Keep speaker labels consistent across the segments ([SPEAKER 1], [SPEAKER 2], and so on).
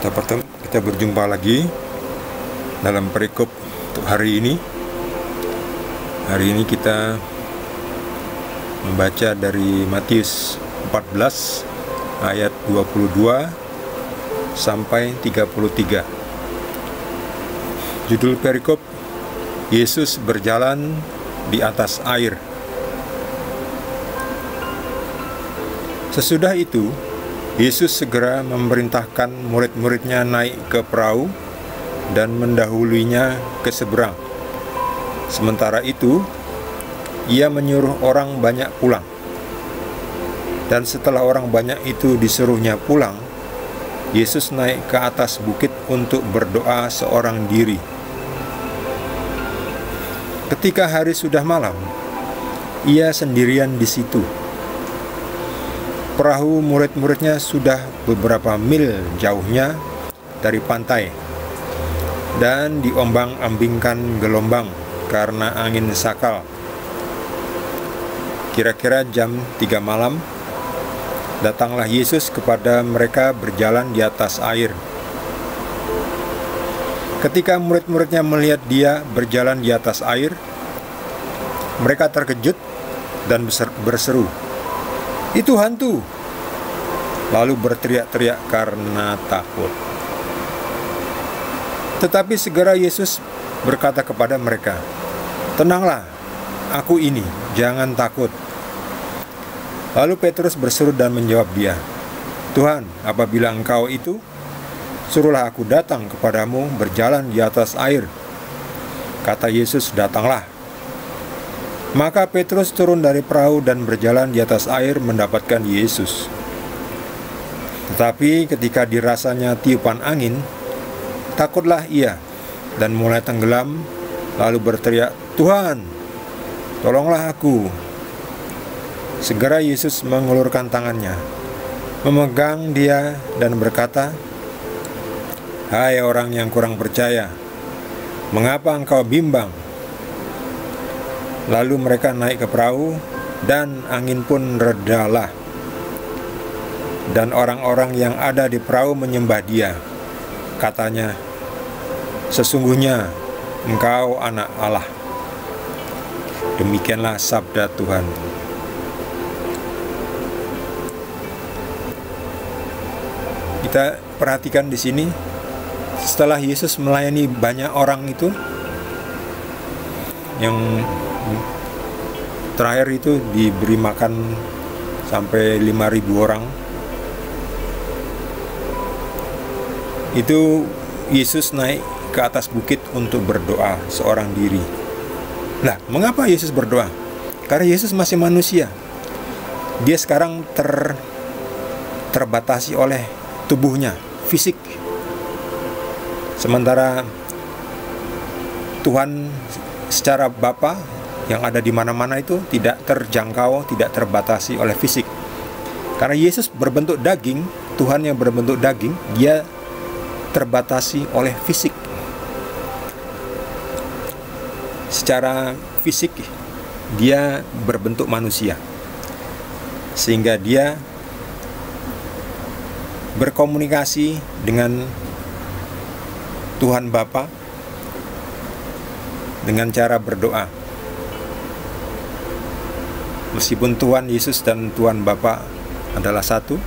[SPEAKER 1] Kita berjumpa lagi dalam perikop untuk hari ini. Hari ini kita membaca dari Matius 14 ayat 22 sampai 33. Judul perikop: Yesus berjalan di atas air. Sesudah itu, Yesus segera memerintahkan murid-muridnya naik ke perahu dan mendahuluinya ke seberang. Sementara itu, ia menyuruh orang banyak pulang. Dan setelah orang banyak itu disuruhnya pulang, Yesus naik ke atas bukit untuk berdoa seorang diri. Ketika hari sudah malam, ia sendirian di situ. Perahu murid-muridnya sudah beberapa mil jauhnya dari pantai dan diombang-ambingkan gelombang karena angin sakal. Kira-kira jam 3 malam, datanglah Yesus kepada mereka berjalan di atas air. Ketika murid-muridnya melihat dia berjalan di atas air, mereka terkejut dan berseru, "Itu hantu!" Lalu berteriak-teriak karena takut. Tetapi segera Yesus berkata kepada mereka, "Tenanglah, aku ini, jangan takut." Lalu Petrus berseru dan menjawab dia, "Tuhan, apabila Engkau itu, suruhlah aku datang kepadamu berjalan di atas air." Kata Yesus, "Datanglah." Maka Petrus turun dari perahu dan berjalan di atas air mendapatkan Yesus. Tetapi ketika dirasanya tiupan angin, takutlah ia dan mulai tenggelam, lalu berteriak, "Tuhan, tolonglah aku." Segera Yesus mengulurkan tangannya, memegang dia dan berkata, "Hai orang yang kurang percaya, mengapa engkau bimbang?" Lalu mereka naik ke perahu dan angin pun redalah. Dan orang-orang yang ada di perahu menyembah dia. Katanya, "Sesungguhnya Engkau anak Allah." Demikianlah sabda Tuhan. Kita perhatikan di sini, setelah Yesus melayani banyak orang itu, yang terakhir itu diberi makan sampai 5.000 orang. Itu Yesus naik ke atas bukit untuk berdoa seorang diri. Nah, mengapa Yesus berdoa? Karena Yesus masih manusia. Dia sekarang terbatasi oleh tubuhnya, fisik. Sementara Tuhan secara Bapa yang ada di mana-mana itu tidak terjangkau, tidak terbatasi oleh fisik. Karena Yesus berbentuk daging, Tuhan yang berbentuk daging, dia terbatasi oleh fisik. Secara fisik dia berbentuk manusia, sehingga dia berkomunikasi dengan Tuhan Bapa dengan cara berdoa. Meskipun Tuhan Yesus dan Tuhan Bapa adalah satu,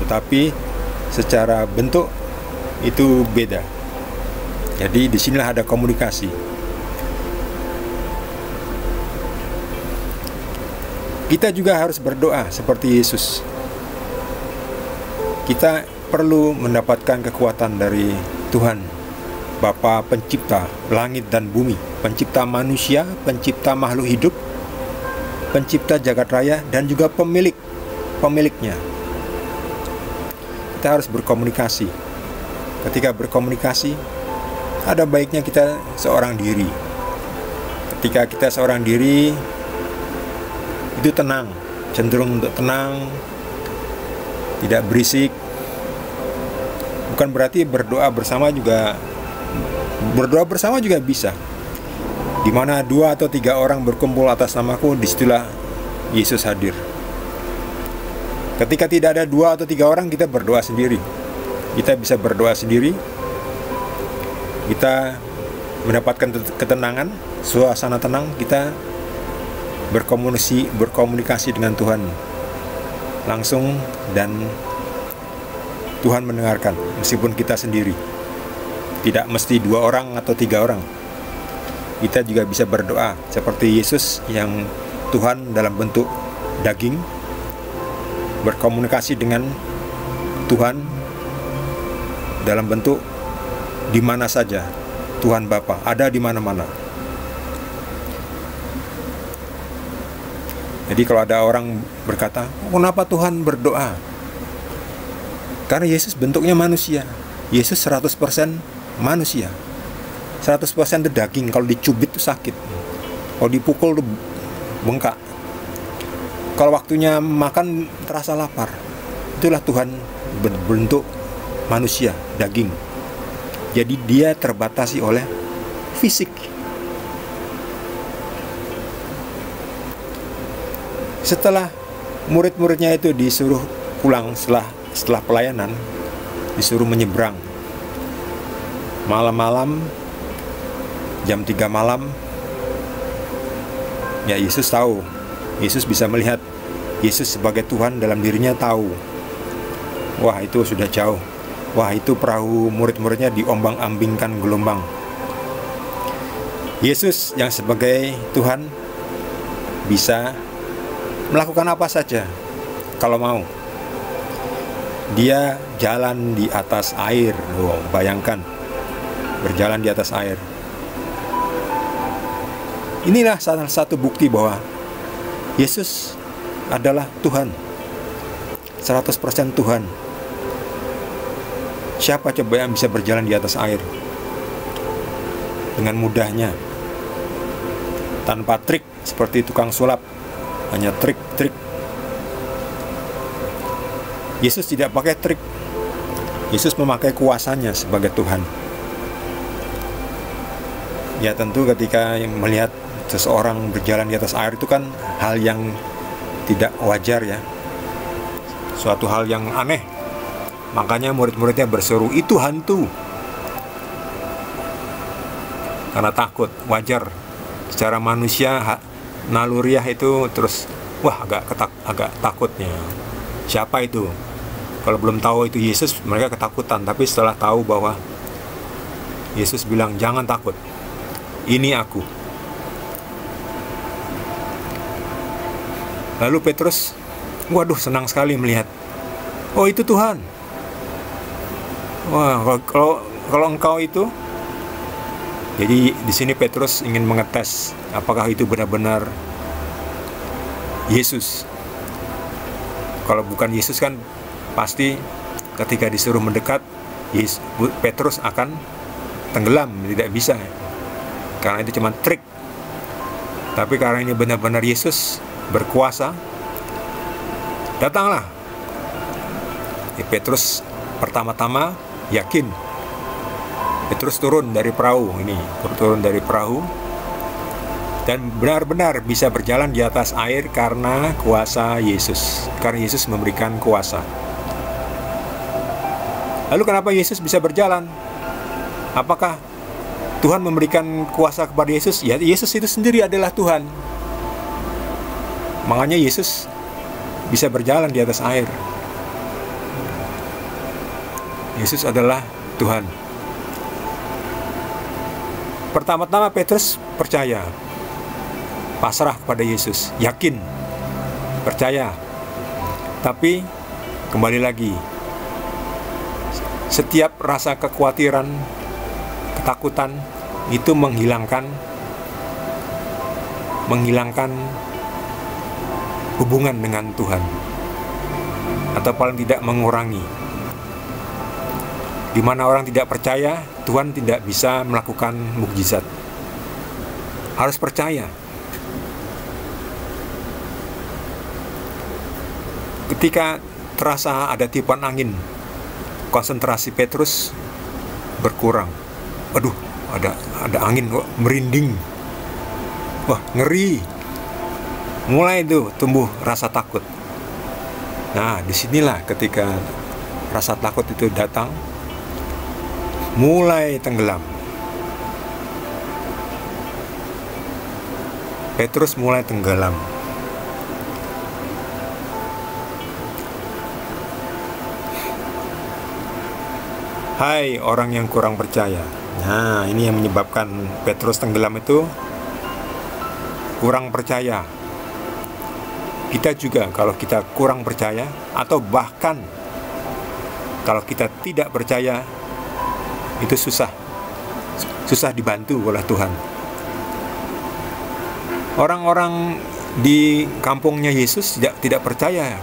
[SPEAKER 1] tetapi secara bentuk itu beda. Jadi disinilah ada komunikasi. Kita juga harus berdoa seperti Yesus. Kita perlu mendapatkan kekuatan dari Tuhan Bapa pencipta langit dan bumi, pencipta manusia, pencipta makhluk hidup, pencipta jagat raya, dan juga pemiliknya. Kita harus berkomunikasi. Ketika berkomunikasi, ada baiknya kita seorang diri. Ketika kita seorang diri, itu tenang, cenderung untuk tenang, tidak berisik. Bukan berarti berdoa bersama juga bisa. Di mana 2 atau 3 orang berkumpul atas namaku, disitulah Yesus hadir. Ketika tidak ada 2 atau 3 orang, kita berdoa sendiri. kita bisa berdoa sendiri, kita mendapatkan ketenangan, suasana tenang, kita berkomunikasi dengan Tuhan langsung, dan Tuhan mendengarkan meskipun kita sendiri. Tidak mesti 2 orang atau 3 orang. Kita juga bisa berdoa seperti Yesus yang Tuhan dalam bentuk daging berkomunikasi dengan Tuhan dalam bentuk di mana saja. Tuhan Bapa ada di mana-mana. Jadi kalau ada orang berkata, kenapa Tuhan berdoa? Karena Yesus bentuknya manusia. Yesus 100% manusia. 100% itu daging. Kalau dicubit itu sakit. Kalau dipukul itu bengkak. Kalau waktunya makan terasa lapar. Itulah Tuhan berbentuk manusia, daging. Jadi dia terbatasi oleh fisik. Setelah murid-muridnya itu disuruh pulang setelah pelayanan, disuruh menyeberang. Malam-malam, jam 3 malam, ya Yesus tahu. Yesus bisa melihat. Yesus sebagai Tuhan dalam dirinya tahu. Wah, itu sudah jauh. Wah, itu perahu murid-muridnya diombang-ambingkan gelombang. Yesus yang sebagai Tuhan bisa melakukan apa saja kalau mau. Dia jalan di atas air. Wow, bayangkan, berjalan di atas air. Inilah salah satu bukti bahwa Yesus adalah Tuhan, 100% Tuhan. Siapa coba yang bisa berjalan di atas air dengan mudahnya, tanpa trik seperti tukang sulap, hanya trik-trik. Yesus tidak pakai trik. Yesus memakai kuasanya sebagai Tuhan. Ya tentu ketika melihat seseorang berjalan di atas air itu kan hal yang tidak wajar ya, suatu hal yang aneh. Makanya murid-muridnya berseru, itu hantu. Karena takut, wajar. Secara manusia, naluriah itu terus, wah agak takutnya. Siapa itu? Kalau belum tahu itu Yesus, mereka ketakutan. Tapi setelah tahu bahwa Yesus bilang, jangan takut, ini aku. Lalu Petrus, waduh, senang sekali melihat, oh itu Tuhan. Wah, kalau engkau itu, jadi di sini Petrus ingin mengetes apakah itu benar-benar Yesus. Kalau bukan Yesus kan pasti ketika disuruh mendekat, Petrus akan tenggelam, tidak bisa, karena itu cuma trik. Tapi karena ini benar-benar Yesus berkuasa, datanglah. Petrus pertama-tama yakin. Petrus turun dari perahu dan benar-benar bisa berjalan di atas air karena kuasa Yesus. Karena Yesus memberikan kuasa. Lalu kenapa Yesus bisa berjalan? Apakah Tuhan memberikan kuasa kepada Yesus? Ya, Yesus itu sendiri adalah Tuhan. Makanya Yesus bisa berjalan di atas air. Yesus adalah Tuhan. Pertama-tama Petrus percaya, pasrah kepada Yesus, yakin, percaya. Tapi kembali lagi, setiap rasa kekhawatiran, ketakutan itu menghilangkan hubungan dengan Tuhan, atau paling tidak mengurangi. Di mana orang tidak percaya, Tuhan tidak bisa melakukan mukjizat. Harus percaya. Ketika terasa ada tiupan angin, konsentrasi Petrus berkurang. Aduh, ada angin, merinding. Wah, ngeri. Mulai itu tumbuh rasa takut. Nah, disinilah ketika rasa takut itu datang, mulai tenggelam. Petrus mulai tenggelam. Hai orang yang kurang percaya. Nah, ini yang menyebabkan Petrus tenggelam itu, kurang percaya. Kita juga kalau kita kurang percaya, atau bahkan kalau kita tidak percaya, itu susah dibantu oleh Tuhan. Orang-orang di kampungnya Yesus tidak percaya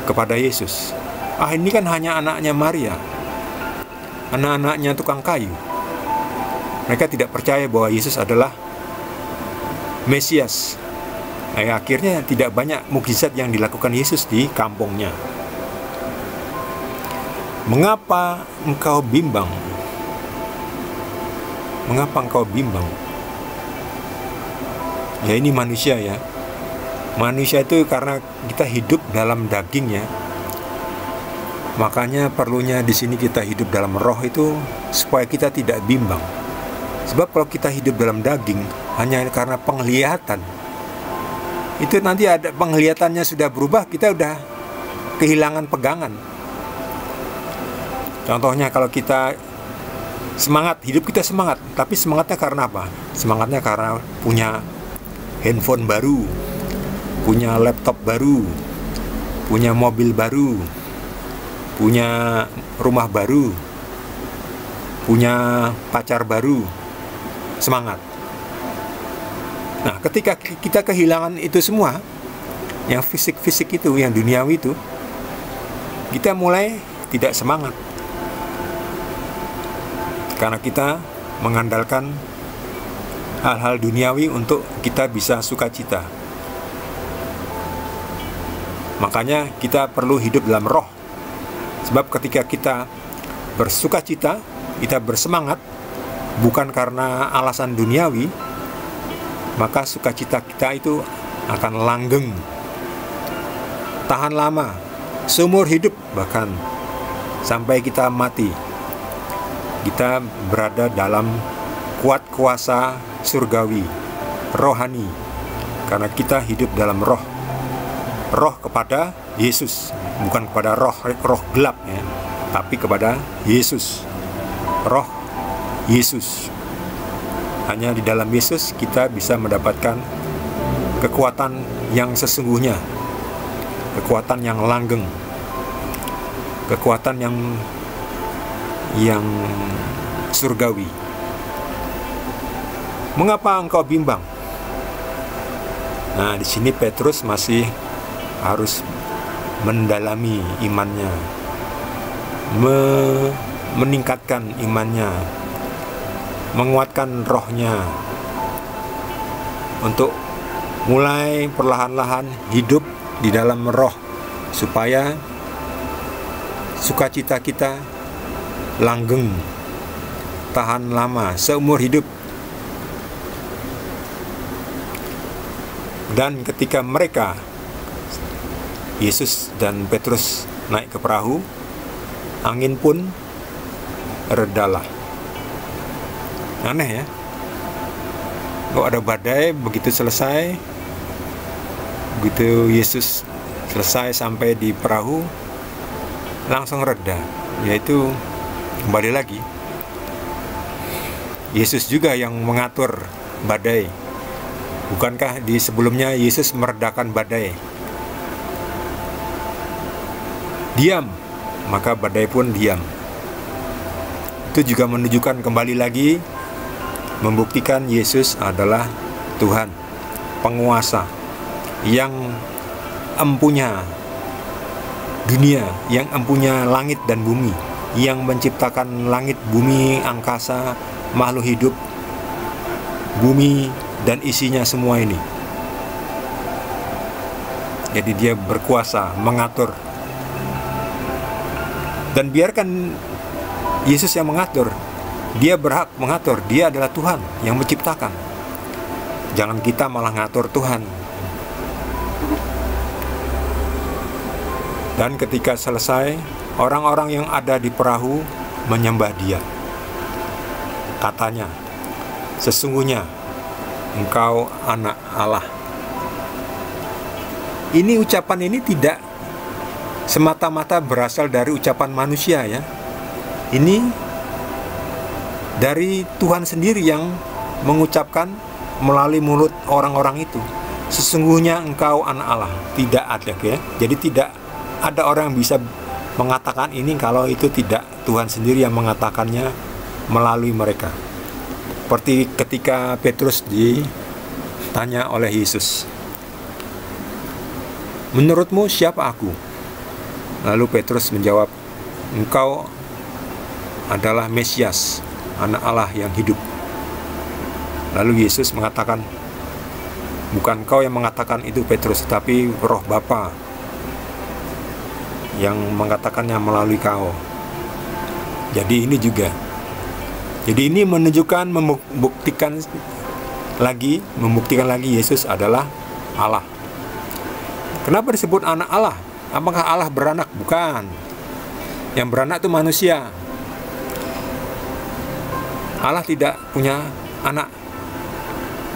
[SPEAKER 1] kepada Yesus. Ini kan hanya anaknya Maria, anak-anaknya tukang kayu. Mereka tidak percaya bahwa Yesus adalah Mesias. Akhirnya tidak banyak mukjizat yang dilakukan Yesus di kampungnya. Mengapa engkau bimbang? Mengapa engkau bimbang? Ya, ini manusia ya. Manusia itu karena kita hidup dalam daging ya. Makanya perlunya di sini kita hidup dalam roh itu supaya kita tidak bimbang. Sebab kalau kita hidup dalam daging hanya karena penglihatan, itu nanti ada penglihatannya sudah berubah, kita udah kehilangan pegangan. Contohnya kalau kita semangat, hidup kita semangat, tapi semangatnya karena apa? Semangatnya karena punya handphone baru, punya laptop baru, punya mobil baru, punya rumah baru, punya pacar baru, semangat. Nah, ketika kita kehilangan itu semua, yang fisik-fisik itu, yang duniawi itu, kita mulai tidak semangat. Karena kita mengandalkan hal-hal duniawi untuk kita bisa sukacita. Makanya kita perlu hidup dalam roh. Sebab ketika kita bersukacita, kita bersemangat, bukan karena alasan duniawi, maka sukacita kita itu akan langgeng, tahan lama, seumur hidup, bahkan sampai kita mati. Kita berada dalam kuat kuasa surgawi, rohani, karena kita hidup dalam roh. Roh kepada Yesus, bukan kepada roh gelap ya, tapi kepada Yesus. Roh Yesus. Hanya di dalam Yesus kita bisa mendapatkan kekuatan yang sesungguhnya, kekuatan yang langgeng, kekuatan yang surgawi. Mengapa engkau bimbang? Nah, di sini Petrus masih harus mendalami imannya, meningkatkan imannya, menguatkan rohnya, untuk mulai perlahan-lahan hidup di dalam roh, supaya sukacita kita langgeng, tahan lama, seumur hidup. Dan ketika mereka, Yesus dan Petrus naik ke perahu, angin pun redalah. Aneh ya, kok ada badai, begitu selesai, begitu Yesus selesai sampai di perahu, langsung reda. Yaitu kembali lagi, Yesus juga yang mengatur badai. Bukankah di sebelumnya Yesus meredakan badai? Diam, maka badai pun diam. Itu juga menunjukkan kembali lagi, membuktikan Yesus adalah Tuhan, penguasa yang empunya dunia, yang empunya langit dan bumi, yang menciptakan langit, bumi, angkasa, makhluk hidup, bumi dan isinya semua ini. Jadi dia berkuasa, mengatur. Dan biarkan Yesus yang mengatur. Dia berhak mengatur. Dia adalah Tuhan yang menciptakan. Jangan kita malah ngatur Tuhan. Dan ketika selesai, orang-orang yang ada di perahu menyembah Dia. Katanya, sesungguhnya Engkau Anak Allah. Ini ucapan ini tidak semata-mata berasal dari ucapan manusia ya. Ini dari Tuhan sendiri yang mengucapkan melalui mulut orang-orang itu. Sesungguhnya Engkau Anak Allah. Tidak ada ya. Jadi tidak ada orang yang bisa mengatakan ini kalau itu tidak Tuhan sendiri yang mengatakannya melalui mereka. Seperti ketika Petrus ditanya oleh Yesus, menurutmu siapa aku? Lalu Petrus menjawab, Engkau adalah Mesias, Anak Allah yang hidup. Lalu Yesus mengatakan, bukan kau yang mengatakan itu Petrus, tapi Roh Bapa yang mengatakannya melalui kau. Jadi ini juga. Jadi ini menunjukkan, membuktikan lagi Yesus adalah Allah. Kenapa disebut Anak Allah? Apakah Allah beranak? Bukan. Yang beranak itu manusia. Allah tidak punya anak.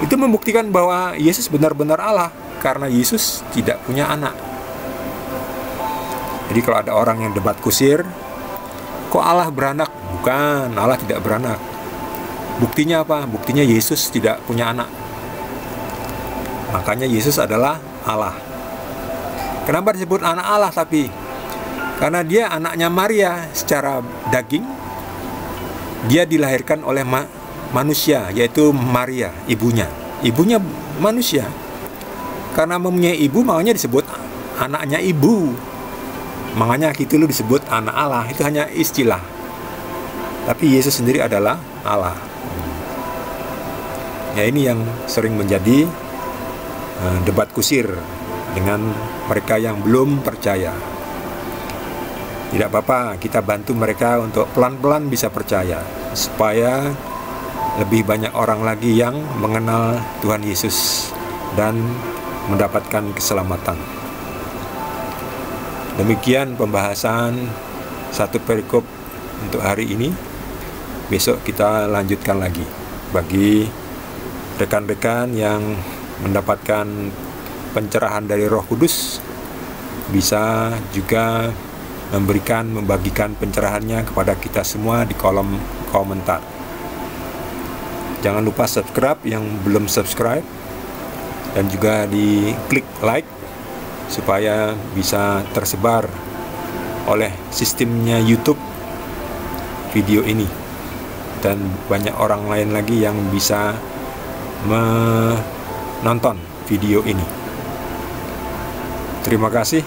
[SPEAKER 1] Itu membuktikan bahwa Yesus benar-benar Allah, karena Yesus tidak punya anak. Jadi kalau ada orang yang debat kusir, kok Allah beranak? Bukan, Allah tidak beranak. Buktinya apa? Buktinya Yesus tidak punya anak. Makanya Yesus adalah Allah. Kenapa disebut Anak Allah tapi? Karena Dia anaknya Maria secara daging. Dia dilahirkan oleh manusia, yaitu Maria, ibunya. Ibunya manusia. Karena mempunyai ibu, makanya disebut anaknya ibu. Makanya gitu lu disebut Anak Allah. Itu hanya istilah. Tapi Yesus sendiri adalah Allah. Ya, ini yang sering menjadi debat kusir dengan mereka yang belum percaya. Tidak apa-apa, kita bantu mereka untuk pelan-pelan bisa percaya, supaya lebih banyak orang lagi yang mengenal Tuhan Yesus dan mendapatkan keselamatan. Demikian pembahasan satu perikop untuk hari ini. Besok kita lanjutkan lagi. Bagi rekan-rekan yang mendapatkan pencerahan dari Roh Kudus, bisa juga membagikan pencerahannya kepada kita semua di kolom komentar. Jangan lupa subscribe yang belum subscribe, dan juga di klik like supaya bisa tersebar oleh sistemnya YouTube video ini, dan banyak orang lain lagi yang bisa menonton video ini. Terima kasih.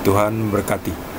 [SPEAKER 1] Tuhan berkati.